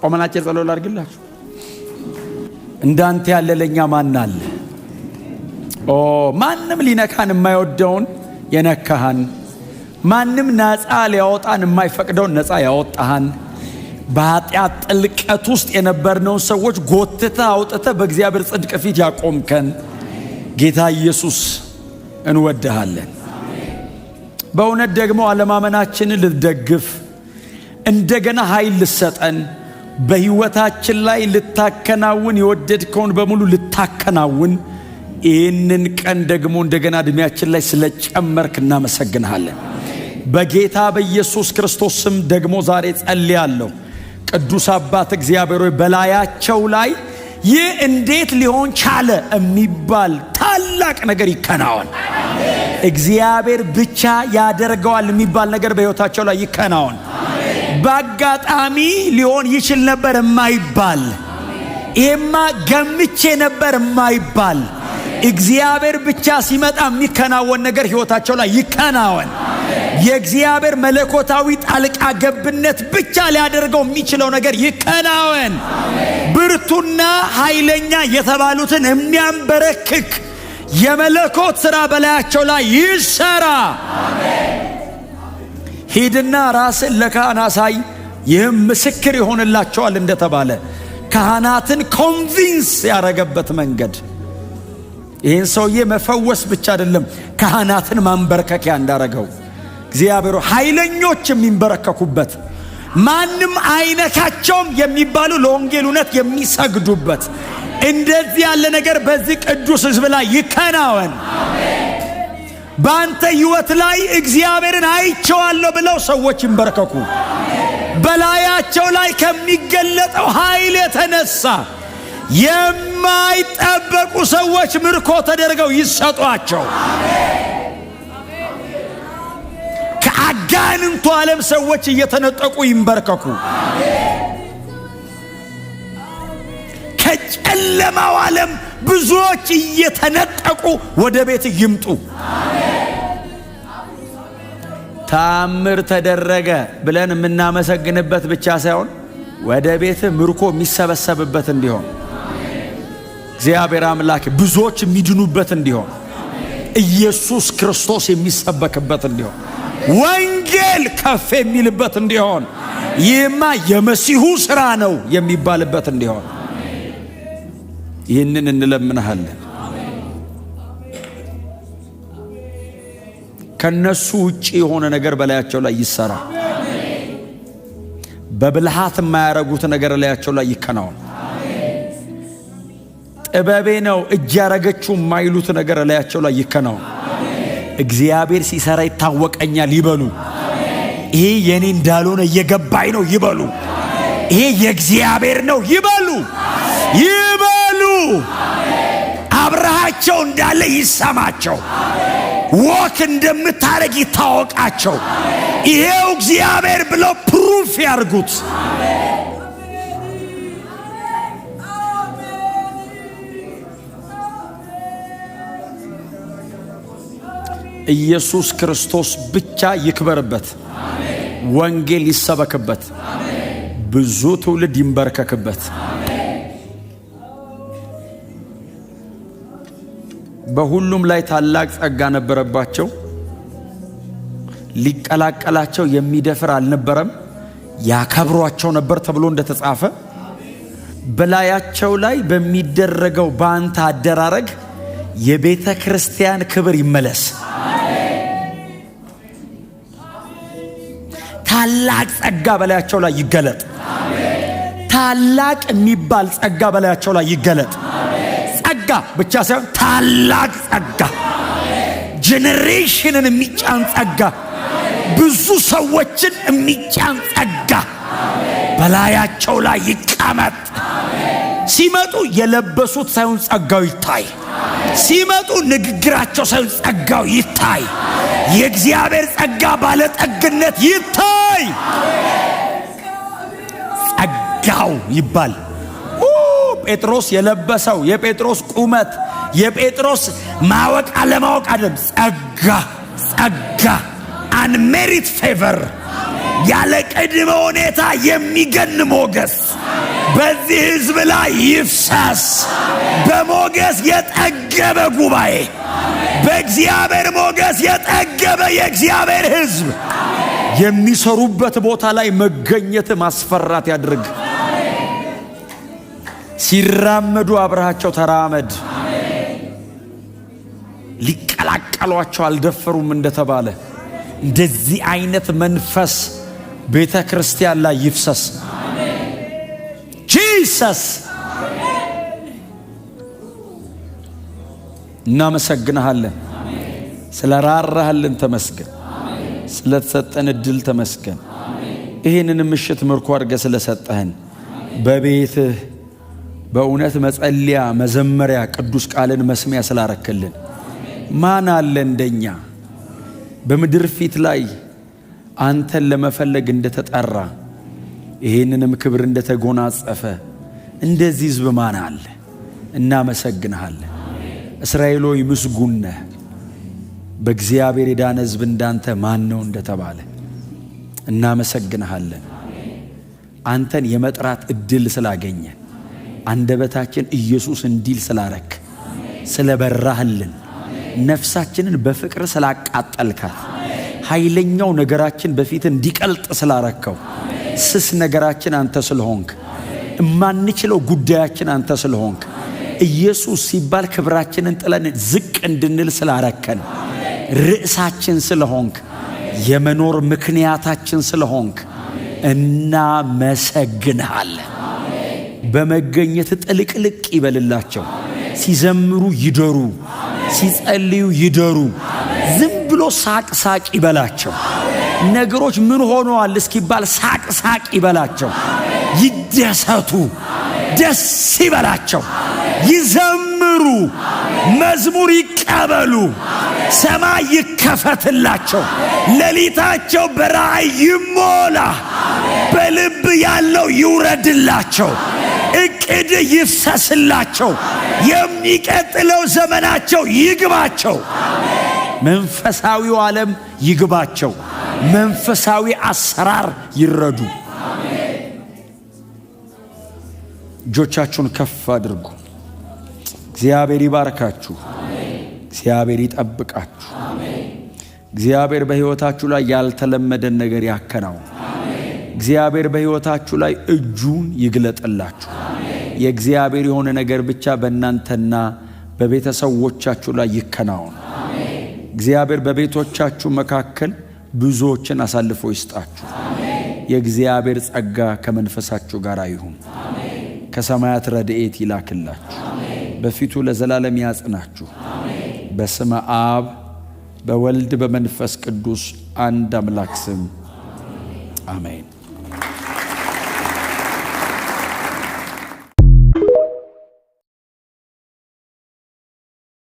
ቆመናችሁ ጸሎት ላድርግላችሁ። እንዳንተ ያለ ለኛ ማን አለ? ማንም ሊነካን የማይወደውን የነካህን፣ ማንም ነፃ ሊያወጣን የማይፈቅደውን ነፃ ያወጣህን፣ በኃጢአት ጥልቀት ውስጥ የነበርነውን ሰዎች ጎትተህ አውጥተህ በእግዚአብሔር ጽድቅ ፊት ያቆምከን ጌታ ኢየሱስ እንወድሃለን። በእውነት ደግሞ አለማመናችንን ልትደግፍ እንደገና ኃይል ልትሰጠን በሕይወታችን ላይ ልታከናውን የወደድከውን በሙሉ ልታከናውን ይህንን ቀን ደግሞ እንደገና ዕድሜያችን ላይ ስለጨመርክ እናመሰግንሃለን። በጌታ በኢየሱስ ክርስቶስ ስም ደግሞ ዛሬ ጸልያለሁ። ቅዱስ አባት እግዚአብሔር ሆይ በላያቸው ላይ ይህ እንዴት ሊሆን ቻለ የሚባል ታላቅ ነገር ይከናወን። እግዚአብሔር ብቻ ያደርገዋል የሚባል ነገር በሕይወታቸው ላይ ይከናወን። በአጋጣሚ ሊሆን ይችል ነበር የማይባል፣ ይሄማ ገምቼ ነበር የማይባል እግዚአብሔር ብቻ ሲመጣ የሚከናወን ነገር ሕይወታቸው ላይ ይከናወን። የእግዚአብሔር መለኮታዊ ጣልቃ ገብነት ብቻ ሊያደርገው የሚችለው ነገር ይከናወን። ብርቱና ኃይለኛ የተባሉትን የሚያንበረክክ የመለኮት ሥራ በላያቸው ላይ ይሰራ። ሂድና ራስን ለካህን አሳይ፣ ይህም ምስክር ይሆንላቸዋል እንደተባለ ካህናትን ኮንቪንስ ያረገበት መንገድ ይህን ሰውዬ መፈወስ ብቻ አይደለም፣ ካህናትን ማንበርከኪያ እንዳረገው እግዚአብሔር ኃይለኞች የሚንበረከኩበት ማንም አይነካቸውም የሚባሉ ለወንጌል እውነት የሚሰግዱበት እንደዚህ ያለ ነገር በዚህ ቅዱስ ሕዝብ ላይ ይከናወን። በአንተ ሕይወት ላይ እግዚአብሔርን አይቼዋለሁ ብለው ሰዎች ይንበረከኩ። በላያቸው ላይ ከሚገለጠው ኃይል የተነሳ የማይጠበቁ ሰዎች ምርኮ ተደርገው ይሰጧቸው። ከአጋንንቱ ዓለም ሰዎች እየተነጠቁ ይንበርከኩ። ከጨለማው ዓለም ብዙዎች እየተነጠቁ ወደ ቤት ይምጡ። ታምር ተደረገ ብለን የምናመሰግንበት ብቻ ሳይሆን ወደ ቤት ምርኮ የሚሰበሰብበት እንዲሆን እግዚአብሔር አምላክ ብዙዎች የሚድኑበት እንዲሆን ኢየሱስ ክርስቶስ የሚሰበክበት እንዲሆን ወንጌል ከፍ የሚልበት እንዲሆን ይህማ የመሲሁ ሥራ ነው የሚባልበት እንዲሆን ይህንን እንለምንሃለን። ከነሱ ውጪ የሆነ ነገር በላያቸው ላይ ይሰራ። በብልሃት የማያረጉት ነገር በላያቸው ላይ ይከናወን። ጥበቤ ነው እጅ ያረገችው የማይሉት ነገር በላያቸው ላይ ይከናወን። እግዚአብሔር ሲሰራ ይታወቀኛል ይበሉ። ይሄ የኔ እንዳልሆነ እየገባኝ ነው ይበሉ። ይሄ የእግዚአብሔር ነው ይበሉ። አብረሃቸው እንዳለ ይሰማቸው። ወክ እንደምታረግ ይታወቃቸው። ይሄው እግዚአብሔር ብለው ፕሩፍ ያርጉት። ኢየሱስ ክርስቶስ ብቻ ይክበርበት። ወንጌል ይሰበክበት። ብዙ ትውልድ ይንበርከክበት። በሁሉም ላይ ታላቅ ጸጋ ነበረባቸው። ሊቀላቀላቸው የሚደፍር አልነበረም። ያከብሯቸው ነበር ተብሎ እንደተጻፈ በላያቸው ላይ በሚደረገው በአንተ አደራረግ የቤተ ክርስቲያን ክብር ይመለስ። ታላቅ ጸጋ በላያቸው ላይ ይገለጥ። ታላቅ የሚባል ጸጋ በላያቸው ላይ ይገለጥ። ጸጋ ብቻ ሳይሆን ታላቅ ጸጋ፣ ጄኔሬሽንን የሚጫን ጸጋ፣ ብዙ ሰዎችን የሚጫን ጸጋ በላያቸው ላይ ይቀመጥ። ሲመጡ የለበሱት ሳይሆን ጸጋው ይታይ። ሲመጡ ንግግራቸው ሳይሆን ጸጋው ይታይ። የእግዚአብሔር ጸጋ ባለጠግነት ይታይ። ጸጋው ይባል። ጴጥሮስ የለበሰው የጴጥሮስ ቁመት የጴጥሮስ ማወቅ አለማወቅ አይደለም። ጸጋ unmerited favor ያለ ቅድመ ሁኔታ የሚገን ሞገስ በዚህ ሕዝብ ላይ ይፍሰስ። በሞገስ የጠገበ ጉባኤ፣ በእግዚአብሔር ሞገስ የጠገበ የእግዚአብሔር ሕዝብ የሚሰሩበት ቦታ ላይ መገኘት ማስፈራት ያድርግ። ሲራመዱ አብረሃቸው ተራመድ። ሊቀላቀሏቸው አልደፈሩም እንደተባለ እንደዚህ አይነት መንፈስ ቤተ ክርስቲያን ላይ ይፍሰስ። ጂሰስ እናመሰግንሃለን። ስለራራህልን ተመስገን። ስለተሰጠን እድል ተመስገን። ይህንን ምሽት ምርኮ አድርገህ ስለሰጠህን በቤትህ በእውነት መጸለያ መዘመሪያ ቅዱስ ቃልን መስሚያ ስላረክልን ማን አለ እንደኛ? በምድር ፊት ላይ አንተን ለመፈለግ እንደተጠራ ይህንንም ክብር እንደተጎናጸፈ እንደዚህ ሕዝብ ማን አለ? እናመሰግንሃለን። እስራኤል ሆይ ምስጉን ነህ። በእግዚአብሔር የዳነ ሕዝብ እንዳንተ ማን ነው እንደተባለ እናመሰግንሃለን። አንተን የመጥራት እድል ስላገኘን አንደበታችን ኢየሱስ እንዲል ስላረክ ስለበራህልን ነፍሳችንን በፍቅር ስላቃጠልካት ኃይለኛው ነገራችን በፊት እንዲቀልጥ ስላረከው ስስ ነገራችን አንተ ስለሆንክ እማንችለው ጉዳያችን አንተ ስለሆንክ ኢየሱስ ሲባል ክብራችንን ጥለን ዝቅ እንድንል ስላረከን ርዕሳችን ስለሆንክ የመኖር ምክንያታችን ስለሆንክ እናመሰግንሃለን። በመገኘት ጥልቅልቅ ይበልላቸው። ሲዘምሩ ይደሩ፣ ሲጸልዩ ይደሩ። ዝም ብሎ ሳቅ ሳቅ ይበላቸው። ነገሮች ምን ሆነዋል እስኪባል ሳቅ ሳቅ ይበላቸው። ይደሰቱ፣ ደስ ይበላቸው። ይዘምሩ፣ መዝሙር ይቀበሉ። ሰማይ ይከፈትላቸው። ሌሊታቸው በራእይ ይሞላ። በልብ ያለው ይውረድላቸው። እቅድ ይፍሰስላቸው። የሚቀጥለው ዘመናቸው ይግባቸው። መንፈሳዊው ዓለም ይግባቸው። መንፈሳዊ አሰራር ይረዱ። እጆቻችሁን ከፍ አድርጉ። እግዚአብሔር ይባርካችሁ። እግዚአብሔር ይጠብቃችሁ። እግዚአብሔር በሕይወታችሁ ላይ ያልተለመደን ነገር ያከናውን። እግዚአብሔር በሕይወታችሁ ላይ እጁን ይግለጥላችሁ። የእግዚአብሔር የሆነ ነገር ብቻ በእናንተና በቤተሰቦቻችሁ ላይ ይከናውን። እግዚአብሔር በቤቶቻችሁ መካከል ብዙዎችን አሳልፎ ይስጣችሁ። የእግዚአብሔር ጸጋ ከመንፈሳችሁ ጋር ይሁን። ከሰማያት ረድኤት ይላክላችሁ። በፊቱ ለዘላለም ያጽናችሁ። በስመ አብ በወልድ በመንፈስ ቅዱስ አንድ አምላክ ስም አሜን።